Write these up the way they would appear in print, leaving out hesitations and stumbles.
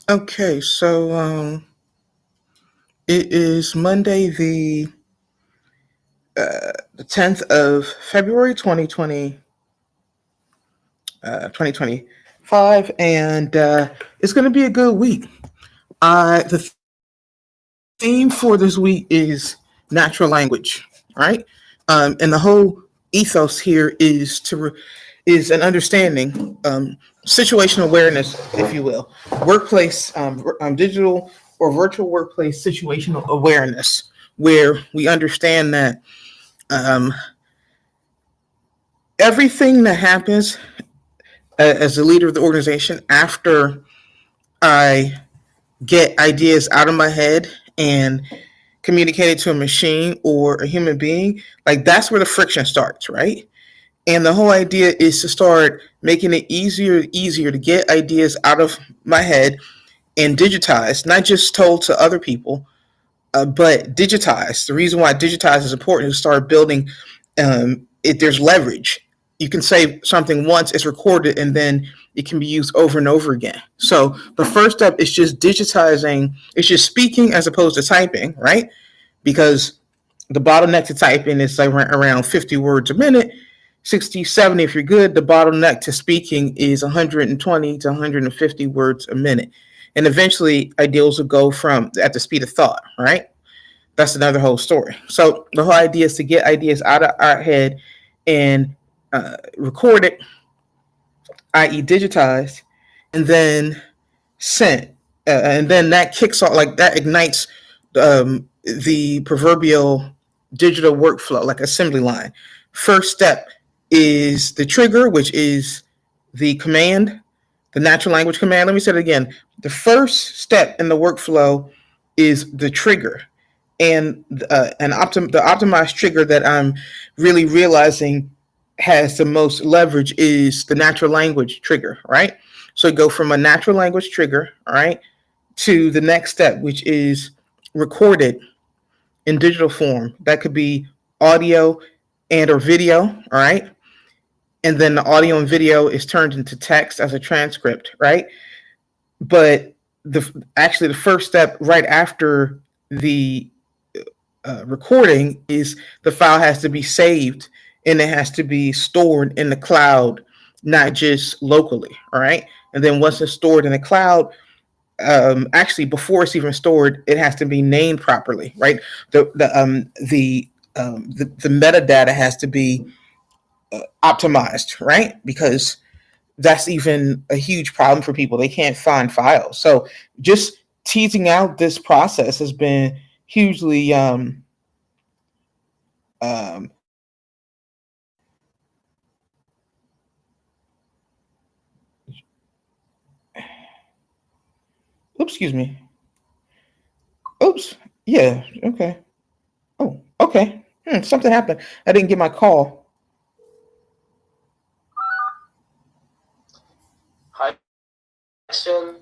Okay, so it is Monday, the 10th of February, 2025, and it's going to be a good week. The theme for this week is natural language, right? And the whole ethos here is an understanding, situational awareness, if you will, workplace, digital or virtual workplace situational awareness, where we understand that um, everything that happens as the leader of the organization after I get ideas out of my head and communicate it to a machine or a human being, like that's where the friction starts, right? And the whole idea is to start making it easier to get ideas out of my head and digitize, not just told to other people, but digitize. The reason why digitize is important is to start building. There's leverage. You can say something once, it's recorded, and then it can be used over and over again. So the first step is just digitizing. It's just speaking as opposed to typing, right? Because the bottleneck to typing is like around 50 words a minute. 60, 70 if you're good. The bottleneck to speaking is 120 to 150 words a minute. And eventually, ideals will go from at the speed of thought, right? That's another whole story. So the whole idea is to get ideas out of our head and record it, i.e., digitized, and then sent. And then that kicks off, like that ignites the proverbial digital workflow, like assembly line. First step is the trigger, which is the command, the natural language command. Let me say it again. The first step in the workflow is the trigger. And the optimized trigger that I'm really realizing has the most leverage is the natural language trigger, right? So you go from a natural language trigger, all right, to the next step, which is recorded in digital form. That could be audio and or video, all right? And then the audio and video is turned into text as a transcript, right? But the first step right after the recording is the file has to be saved and it has to be stored in the cloud, not just locally, all right? And then once it's stored in the cloud, actually before it's even stored, it has to be named properly, right? The metadata has to be optimized, right? Because that's even a huge problem for people. They can't find files. So just teasing out this process has been hugely um, oops, excuse me. Oops. Yeah. Okay. Oh, okay. Something happened. I didn't get my call. Hi, Sean.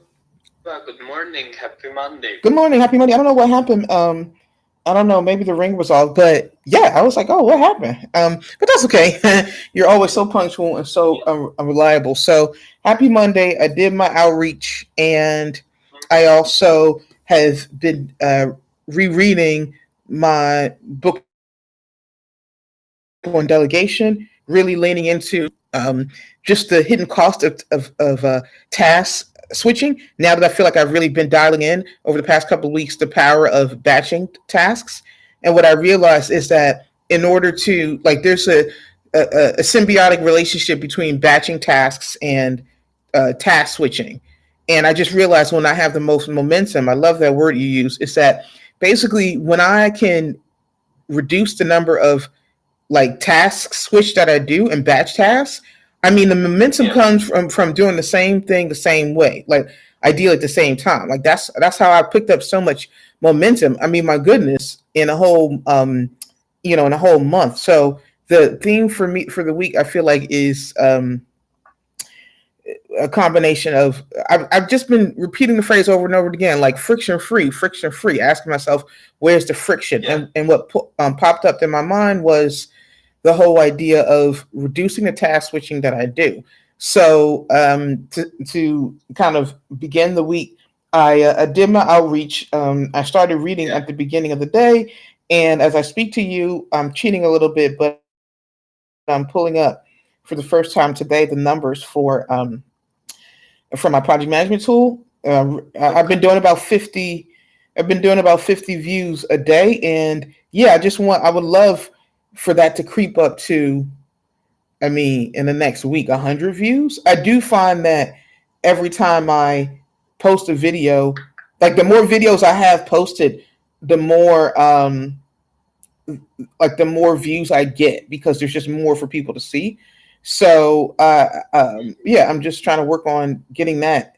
Good morning. Happy Monday. Good morning. Happy Monday. I don't know what happened. I don't know. Maybe the ring was off, but yeah, I was like, oh, what happened? But that's okay. You're always so punctual and so reliable. So happy Monday. I did my outreach, and I also have been rereading my book on delegation, really leaning into just the hidden cost of task switching. Now that I feel like I've really been dialing in over the past couple of weeks, the power of batching tasks. And what I realized is that in order to, like, there's a symbiotic relationship between batching tasks and task switching. And I just realized when I have the most momentum, I love that word you use, is that basically when I can reduce the number of like task switch that I do and batch tasks, I mean the momentum comes from doing the same thing the same way, like ideally at the same time. Like that's how I picked up so much momentum. I mean, my goodness, in a whole in a whole month. So the theme for me for the week, I feel like, is a combination of I've just been repeating the phrase over and over again, like friction free, asking myself where's the friction. And what popped up in my mind was the whole idea of reducing the task switching that I do. So to kind of begin the week, I did my outreach. I started reading Yeah. at the beginning of the day, and as I speak to you, I'm cheating a little bit, but I'm pulling up for the first time today the numbers for my project management tool. I've been Okay. doing about 50. I've been doing about 50 views a day, and yeah, I would love for that to creep up to, I mean, in the next week, 100 views. I do find that every time I post a video, like the more videos I have posted, the more the more views I get because there's just more for people to see. So yeah, I'm just trying to work on getting that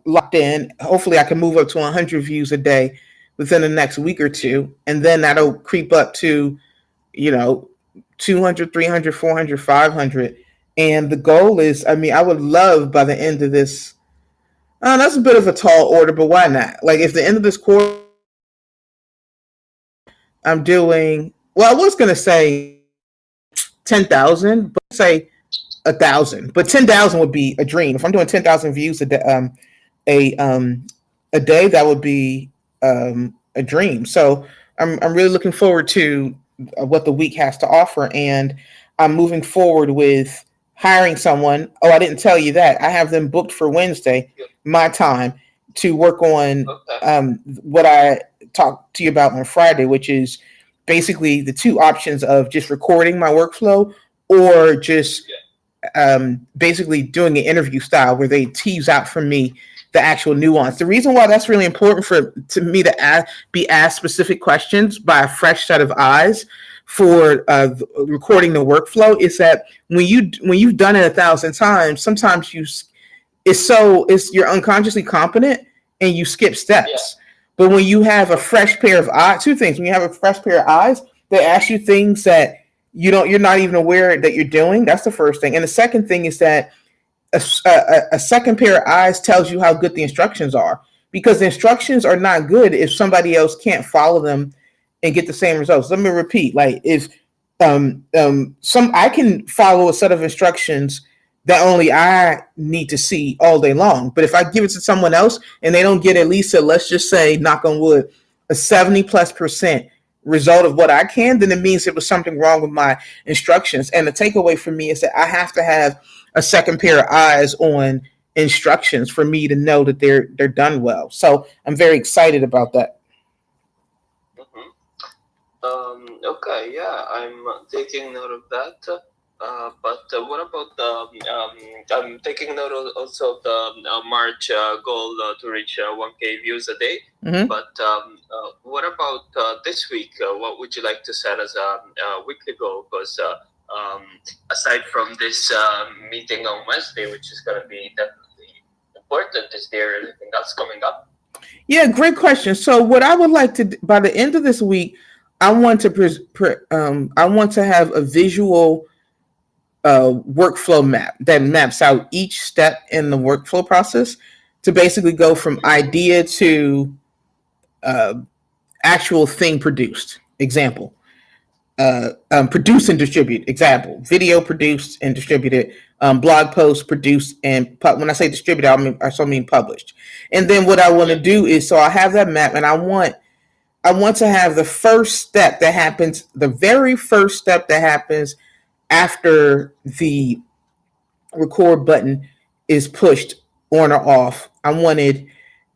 locked in. Hopefully, I can move up to 100 views a day within the next week or two, and then that'll creep up to, you know, 200, 300, 400, 500. And the goal is, I mean, I would love by the end of this. That's a bit of a tall order, but why not? Like, if the end of this quarter, I'm doing, well, I was going to say 10,000, but say 1,000. But 10,000 would be a dream. If I'm doing 10,000 views a a day, that would be a dream. So I'm really looking forward to what the week has to offer, and I'm moving forward with hiring someone. Oh, I didn't tell you that I have them booked for Wednesday, Good. my time, to work on Okay. what I talked to you about on Friday, which is basically the two options of just recording my workflow or just Yeah. basically doing an interview style where they tease out from me the actual nuance. The reason why that's really important for to me to be asked specific questions by a fresh set of eyes for recording the workflow is that when you've done it 1,000 times, sometimes it's you're unconsciously competent and you skip Yeah. steps. But when you have a fresh pair of eyes, two things: when you have a fresh pair of eyes, they ask you things that you're not even aware that you're doing. That's the first thing. And the second thing is that a second pair of eyes tells you how good the instructions are, because the instructions are not good if somebody else can't follow them and get the same results. Let me repeat: like if some I can follow a set of instructions that only I need to see all day long, but if I give it to someone else and they don't get at least a, let's just say, knock on wood, a 70+% result of what I can, then it means there was something wrong with my instructions. And the takeaway for me is that I have to have a second pair of eyes on instructions for me to know that they're done well. So I'm very excited about that. Mm-hmm. Okay, yeah, I'm taking note of that. But what about I'm taking note also of the March goal to reach 1K views a day. Mm-hmm. But what about this week? What would you like to set as a weekly goal? Because aside from this meeting on Wednesday, which is going to be definitely important, is there anything else coming up? Yeah, great question. So, what I would like to by the end of this week, I want to I want to have a visual workflow map that maps out each step in the workflow process to basically go from idea to uh, actual thing produced. Example: produce and distribute. Example: video produced and distributed. Blog post produced and when I say distributed, I also mean published. And then what I want to do is, so I have that map, and I want to have the first step that happens, the very first step that happens after the record button is pushed on or off. I wanted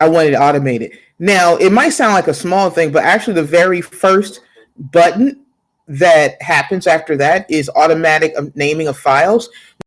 automated. Now, it might sound like a small thing, but actually the very first button that happens after that is automatic naming of files.